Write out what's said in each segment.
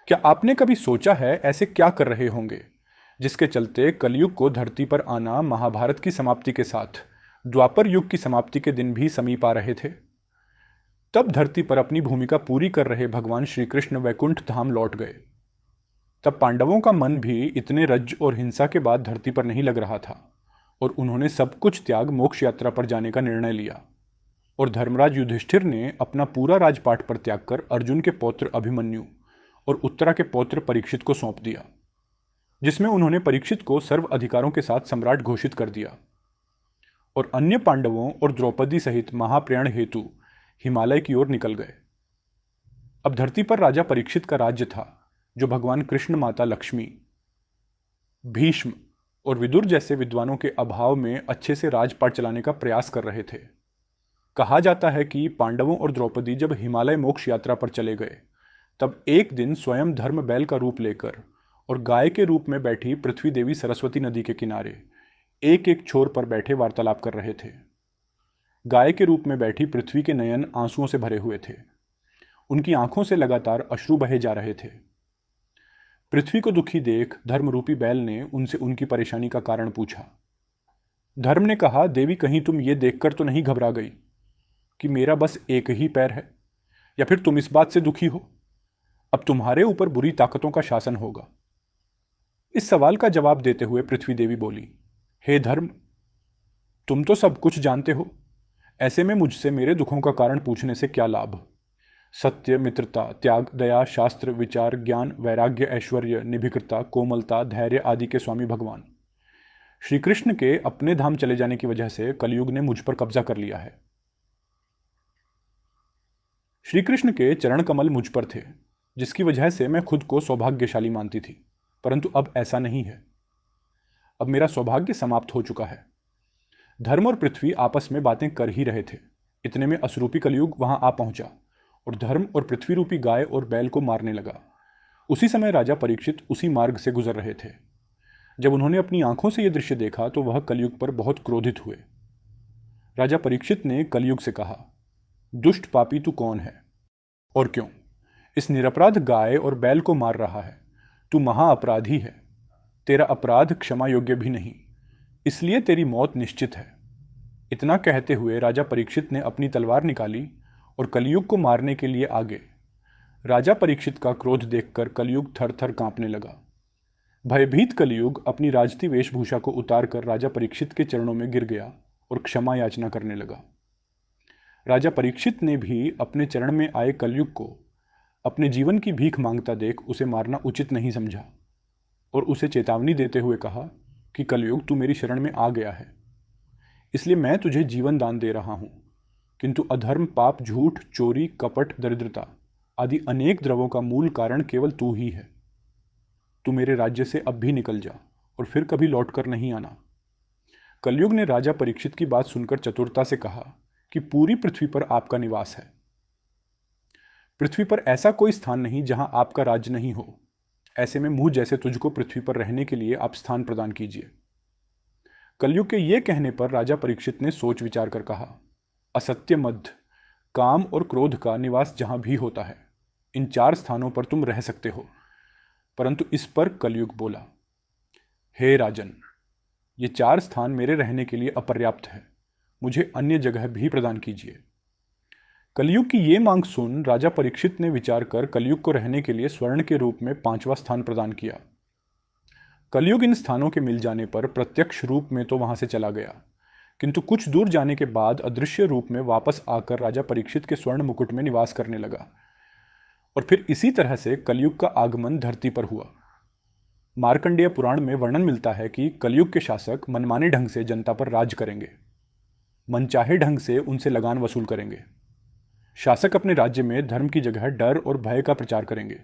क्या आपने कभी सोचा है ऐसे क्या कर रहे होंगे जिसके चलते कलयुग को धरती पर आना महाभारत की समाप्ति के साथ द्वापर युग की समाप्ति के दिन भी समीप आ रहे थे। तब धरती पर अपनी भूमिका पूरी कर रहे भगवान श्री कृष्ण वैकुंठ धाम लौट गए। तब पांडवों का मन भी इतने रज्ज और हिंसा के बाद धरती पर नहीं लग रहा था और उन्होंने सब कुछ त्याग मोक्ष यात्रा पर जाने का निर्णय लिया। और धर्मराज युधिष्ठिर ने अपना पूरा राजपाट पर त्याग कर अर्जुन के पौत्र अभिमन्यु और उत्तरा के पौत्र परीक्षित को सौंप दिया, जिसमें उन्होंने परीक्षित को सर्व अधिकारों के साथ सम्राट घोषित कर दिया। और अन्य पांडवों और द्रौपदी सहित महाप्रयाण हेतु हिमालय की ओर निकल गए। अब धरती पर राजा परीक्षित का राज्य था, जो भगवान कृष्ण, माता लक्ष्मी, भीष्म और विदुर जैसे विद्वानों के अभाव में अच्छे से राजपाट चलाने का प्रयास कर रहे थे। कहा जाता है कि पांडवों और द्रौपदी जब हिमालय मोक्ष यात्रा पर चले गए, तब एक दिन स्वयं धर्म बैल का रूप लेकर और गाय के रूप में बैठी पृथ्वी देवी सरस्वती नदी के किनारे एक एक छोर पर बैठे वार्तालाप कर रहे थे। गाय के रूप में बैठी पृथ्वी के नयन आंसुओं से भरे हुए थे। उनकी आंखों से लगातार अश्रु बहे जा रहे थे। पृथ्वी को दुखी देख धर्मरूपी बैल ने उनसे उनकी परेशानी का कारण पूछा। धर्म ने कहा, देवी, कहीं तुम ये देखकर तो नहीं घबरा गई कि मेरा बस एक ही पैर है, या फिर तुम इस बात से दुखी हो अब तुम्हारे ऊपर बुरी ताकतों का शासन होगा। इस सवाल का जवाब देते हुए पृथ्वी देवी बोली, हे धर्म, तुम तो सब कुछ जानते हो, ऐसे में मुझसे मेरे दुखों का कारण पूछने से क्या लाभ। सत्य, मित्रता, त्याग, दया, शास्त्र, विचार, ज्ञान, वैराग्य, ऐश्वर्य, निभिकृता, कोमलता, धैर्य आदि के स्वामी भगवान श्री कृष्ण के अपने धाम चले जाने की वजह से कलयुग ने मुझ पर कब्जा कर लिया है। श्री कृष्ण के चरण कमल मुझ पर थे, जिसकी वजह से मैं खुद को सौभाग्यशाली मानती थी, परंतु अब ऐसा नहीं है। अब मेरा सौभाग्य समाप्त हो चुका है। धर्म और पृथ्वी आपस में बातें कर ही रहे थे। इतने में असुरूपी कलयुग वहां आ पहुंचा और धर्म और पृथ्वी रूपी गाय और बैल को मारने लगा। उसी समय राजा परीक्षित उसी मार्ग से गुजर रहे थे। जब उन्होंने अपनी आंखों से यह दृश्य देखा तो वह कलयुग पर बहुत क्रोधित हुए। राजा परीक्षित ने कलयुग से कहा, दुष्ट पापी तू कौन है और क्यों इस निरपराध गाय और बैल को मार रहा है? तू महाअपराधी है। तेरा अपराध क्षमा योग्य भी नहीं, इसलिए तेरी मौत निश्चित है। इतना कहते हुए राजा परीक्षित ने अपनी तलवार निकाली और कलयुग को मारने के लिए आगे। राजा परीक्षित का क्रोध देखकर कलयुग थर थर कांपने लगा। भयभीत कलयुग अपनी राजती वेशभूषा को उतारकर राजा परीक्षित के चरणों में गिर गया और क्षमा याचना करने लगा। राजा परीक्षित ने भी अपने चरण में आए कलयुग को अपने जीवन की भीख मांगता देख उसे मारना उचित नहीं समझा और उसे चेतावनी देते हुए कहा कि कलयुग, तू मेरी शरण में आ गया है, इसलिए मैं तुझे जीवन दान दे रहा हूं, किंतु अधर्म, पाप, झूठ, चोरी, कपट, दरिद्रता आदि अनेक द्रवों का मूल कारण केवल तू ही है। तू मेरे राज्य से अब भी निकल जा और फिर कभी लौटकर नहीं आना। कलयुग ने राजा परीक्षित की बात सुनकर चतुरता से कहा कि पूरी पृथ्वी पर आपका निवास है। पृथ्वी पर ऐसा कोई स्थान नहीं जहां आपका राज्य नहीं हो। ऐसे में मुझ जैसे तुझको पृथ्वी पर रहने के लिए आप स्थान प्रदान कीजिए। कलयुग के ये कहने पर राजा परीक्षित ने सोच विचार कर कहा, असत्य, मध्य, काम और क्रोध का निवास जहां भी होता है, इन 4 स्थानों पर तुम रह सकते हो। परंतु इस पर कलयुग बोला, हे राजन, ये 4 स्थान मेरे रहने के लिए अपर्याप्त है, मुझे अन्य जगह भी प्रदान कीजिए। कलयुग की ये मांग सुन राजा परीक्षित ने विचार कर कलयुग को रहने के लिए स्वर्ण के रूप में 5वां स्थान प्रदान किया। कलयुग इन स्थानों के मिल जाने पर प्रत्यक्ष रूप में तो वहां से चला गया, किंतु कुछ दूर जाने के बाद अदृश्य रूप में वापस आकर राजा परीक्षित के स्वर्ण मुकुट में निवास करने लगा। और फिर इसी तरह से कलयुग का आगमन धरती पर हुआ। मार्कंडेय पुराण में वर्णन मिलता है कि कलयुग के शासक मनमाने ढंग से जनता पर राज करेंगे, मनचाहे ढंग से उनसे लगान वसूल करेंगे। शासक अपने राज्य में धर्म की जगह डर और भय का प्रचार करेंगे।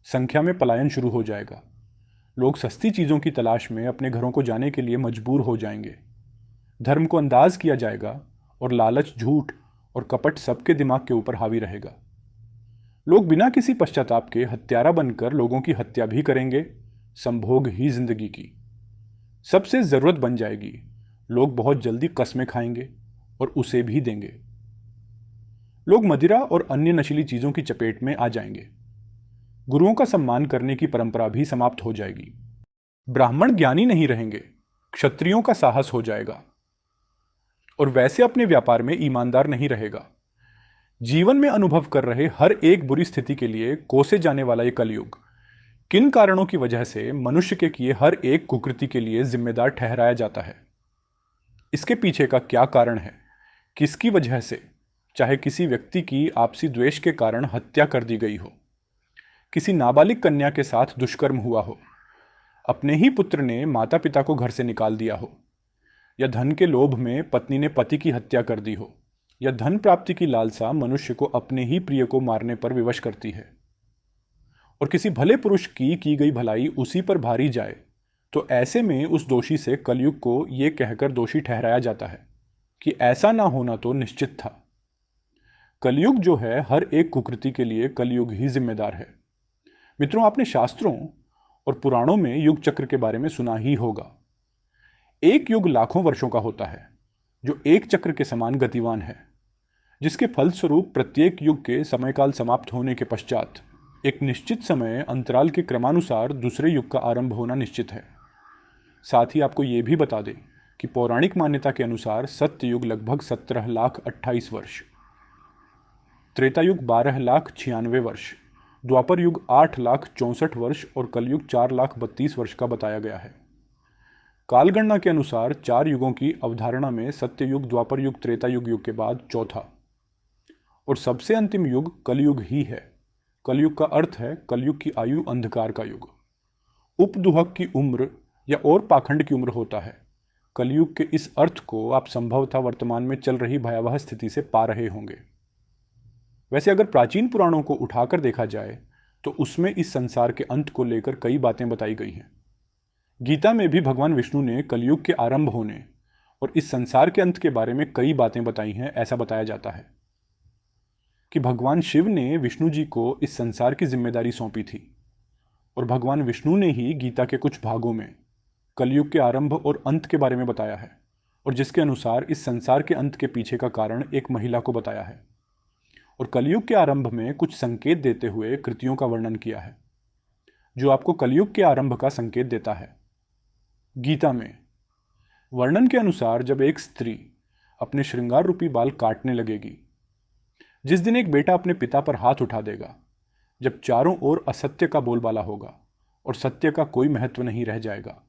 संख्या में पलायन शुरू हो जाएगा। लोग सस्ती चीज़ों की तलाश में अपने घरों को जाने के लिए मजबूर हो जाएंगे। धर्म को अंदाज किया जाएगा और लालच, झूठ और कपट सबके दिमाग के ऊपर हावी रहेगा। लोग बिना किसी पश्चाताप के हत्यारा बनकर लोगों की हत्या भी करेंगे। संभोग ही जिंदगी की सबसे ज़रूरत बन जाएगी। लोग बहुत जल्दी कस्में खाएंगे और उसे भी देंगे। लोग मदिरा और अन्य नशीली चीज़ों की चपेट में आ जाएंगे। गुरुओं का सम्मान करने की परंपरा भी समाप्त हो जाएगी। ब्राह्मण ज्ञानी नहीं रहेंगे, क्षत्रियों का साहस हो जाएगा, और वैसे अपने व्यापार में ईमानदार नहीं रहेगा। जीवन में अनुभव कर रहे हर एक बुरी स्थिति के लिए कोसे जाने वाला ये कलयुग किन कारणों की वजह से मनुष्य के किए हर एक कुकृति के लिए जिम्मेदार ठहराया जाता है? इसके पीछे का क्या कारण है? किसकी वजह से, चाहे किसी व्यक्ति की आपसी द्वेष के कारण हत्या कर दी गई हो, किसी नाबालिग कन्या के साथ दुष्कर्म हुआ हो, अपने ही पुत्र ने माता पिता को घर से निकाल दिया हो, या धन के लोभ में पत्नी ने पति की हत्या कर दी हो, या धन प्राप्ति की लालसा मनुष्य को अपने ही प्रिय को मारने पर विवश करती है, और किसी भले पुरुष की गई भलाई उसी पर भारी जाए, तो ऐसे में उस दोषी से कलयुग को यह कहकर दोषी ठहराया जाता है कि ऐसा ना होना तो निश्चित था। कलयुग जो है, हर एक कुकृति के लिए कलयुग ही जिम्मेदार है। मित्रों, आपने शास्त्रों और पुराणों में युग चक्र के बारे में सुना ही होगा। एक युग लाखों वर्षों का होता है, जो एक चक्र के समान गतिवान है, जिसके फलस्वरूप प्रत्येक युग के समयकाल समाप्त होने के पश्चात एक निश्चित समय अंतराल के क्रमानुसार दूसरे युग का आरंभ होना निश्चित है। साथ ही आपको ये भी बता दें कि पौराणिक मान्यता के अनुसार सत्य युग लगभग 17,28,000 वर्ष, त्रेता युग 12,96,000 वर्ष, द्वापर युग 8,64,000 वर्ष और कलयुग 4,32,000 वर्ष का बताया गया है। कालगणना के अनुसार 4 युगों की अवधारणा में सत्य युग, द्वापर युग, त्रेता युग के बाद चौथा और सबसे अंतिम युग कलयुग ही है। कलयुग का अर्थ है कलयुग की आयु, अंधकार का युग। उपदुहक की उम्र या और पाखंड की उम्र होता है। कलयुग के इस अर्थ को आप संभवतः वर्तमान में चल रही भयावह स्थिति से पा रहे होंगे। वैसे अगर प्राचीन पुराणों को उठाकर देखा जाए तो उसमें इस संसार के अंत को लेकर कई बातें बताई गई हैं। गीता में भी भगवान विष्णु ने कलयुग के आरंभ होने और इस संसार के अंत के बारे में कई बातें बताई हैं। ऐसा बताया जाता है कि भगवान शिव ने विष्णु जी को इस संसार की जिम्मेदारी सौंपी थी और भगवान विष्णु ने ही गीता के कुछ भागों में कलयुग के आरंभ और अंत के बारे में बताया है, और जिसके अनुसार इस संसार के अंत के पीछे का कारण एक महिला को बताया है, और कलयुग के आरंभ में कुछ संकेत देते हुए कृतियों का वर्णन किया है जो आपको कलयुग के आरंभ का संकेत देता है। गीता में वर्णन के अनुसार जब एक स्त्री अपने श्रृंगार रूपी बाल काटने लगेगी, जिस दिन एक बेटा अपने पिता पर हाथ उठा देगा, जब चारों ओर असत्य का बोलबाला होगा और सत्य का कोई महत्व नहीं रह जाएगा,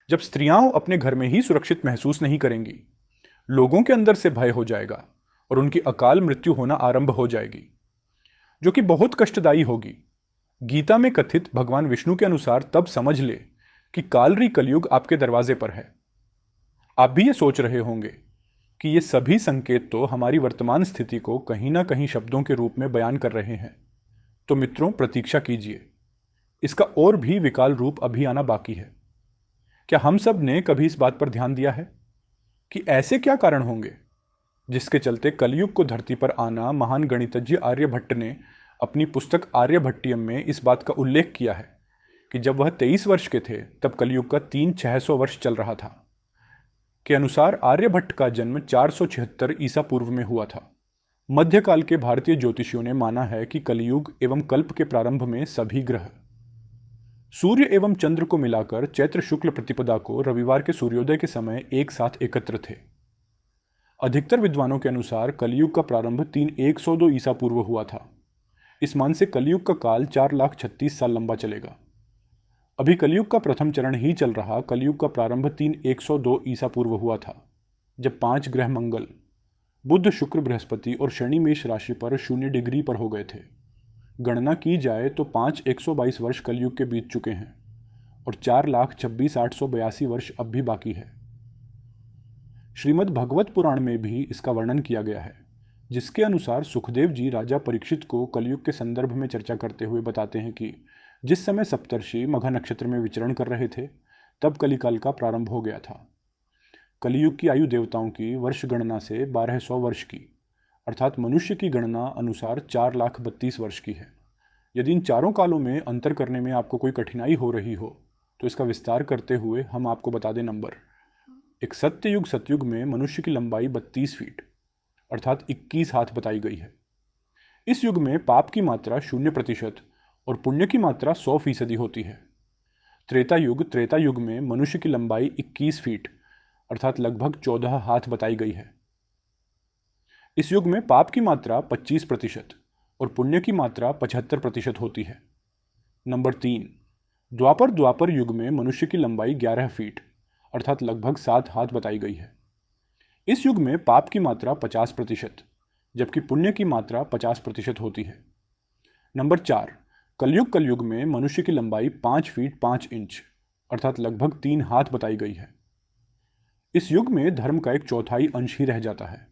जब स्त्रियां अपने घर में ही सुरक्षित महसूस नहीं करेंगी, लोगों के अंदर से भय हो जाएगा और उनकी अकाल मृत्यु होना आरंभ हो जाएगी, जो कि बहुत कष्टदायी होगी। गीता में कथित भगवान विष्णु के अनुसार तब समझ ले कि कालरी कलयुग आपके दरवाजे पर है। आप भी ये सोच रहे होंगे कि ये सभी संकेत तो हमारी वर्तमान स्थिति को कहीं ना कहीं शब्दों के रूप में बयान कर रहे हैं। तो मित्रों, प्रतीक्षा कीजिए, इसका और भी विकाल रूप अभी आना बाकी है। क्या हम सब ने कभी इस बात पर ध्यान दिया है कि ऐसे क्या कारण होंगे जिसके चलते कलयुग को धरती पर आना? महान गणितज्ञ आर्यभट्ट ने अपनी पुस्तक आर्यभट्टियम में इस बात का उल्लेख किया है कि जब वह 23 वर्ष के थे तब कलयुग का 3,600 वर्ष चल रहा था। के अनुसार आर्यभट्ट का जन्म 476 ईसा पूर्व में हुआ था। मध्यकाल के भारतीय ज्योतिषियों ने माना है कि कलयुग एवं कल्प के प्रारंभ में सभी ग्रह सूर्य एवं चंद्र को मिलाकर चैत्र शुक्ल प्रतिपदा को रविवार के सूर्योदय के समय एक साथ एकत्र थे। अधिकतर विद्वानों के अनुसार कलयुग का प्रारंभ 3,102 ईसा पूर्व हुआ था। इस मान से कलयुग का काल 4,36,000 साल लंबा चलेगा। अभी कलयुग का प्रथम चरण ही चल रहा। कलयुग का प्रारंभ 3,102 ईसा पूर्व हुआ था, जब 5 ग्रह मंगल, बुध, शुक्र, बृहस्पति और शनि मेष राशि पर 0 डिग्री पर हो गए थे। गणना की जाए तो 5,122 वर्ष कलयुग के बीत चुके हैं और 4,26,882 वर्ष अब भी बाकी है। श्रीमद् भगवत पुराण में भी इसका वर्णन किया गया है, जिसके अनुसार सुखदेव जी राजा परीक्षित को कलयुग के संदर्भ में चर्चा करते हुए बताते हैं कि जिस समय सप्तर्षि मघा नक्षत्र में विचरण कर रहे थे तब कलिकाल का प्रारंभ हो गया था। कलयुग की आयु देवताओं की वर्ष गणना से 1200 वर्ष की, अर्थात मनुष्य की गणना अनुसार 4,32,000 वर्ष की है। यदि इन चारों कालों में अंतर करने में आपको कोई कठिनाई हो रही हो तो इसका विस्तार करते हुए हम आपको बता दें नंबर। एक सतयुग में मनुष्य की लंबाई 32 फीट अर्थात 21 हाथ बताई गई है। इस युग में पाप की मात्रा 0% और पुण्य की मात्रा 100% होती है। त्रेता युग में मनुष्य की लंबाई 21 फीट अर्थात लगभग 14 हाथ बताई गई है। इस युग में पाप की मात्रा 25% और पुण्य की मात्रा 75% होती है। नंबर 3, द्वापर युग में मनुष्य की लंबाई 11 फीट अर्थात लगभग 7 हाथ बताई गई है। इस युग में पाप की मात्रा 50% जबकि पुण्य की मात्रा 50% होती है। नंबर 4, कलयुग में मनुष्य की लंबाई 5 फीट 5 इंच अर्थात लगभग 3 हाथ बताई गई है। इस युग में धर्म का 1/4 अंश ही रह जाता है।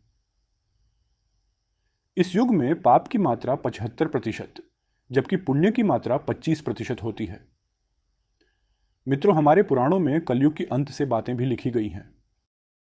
इस युग में पाप की मात्रा 75% जबकि पुण्य की मात्रा 25% होती है। मित्रों, हमारे पुराणों में कलयुग की अंत से बातें भी लिखी गई हैं।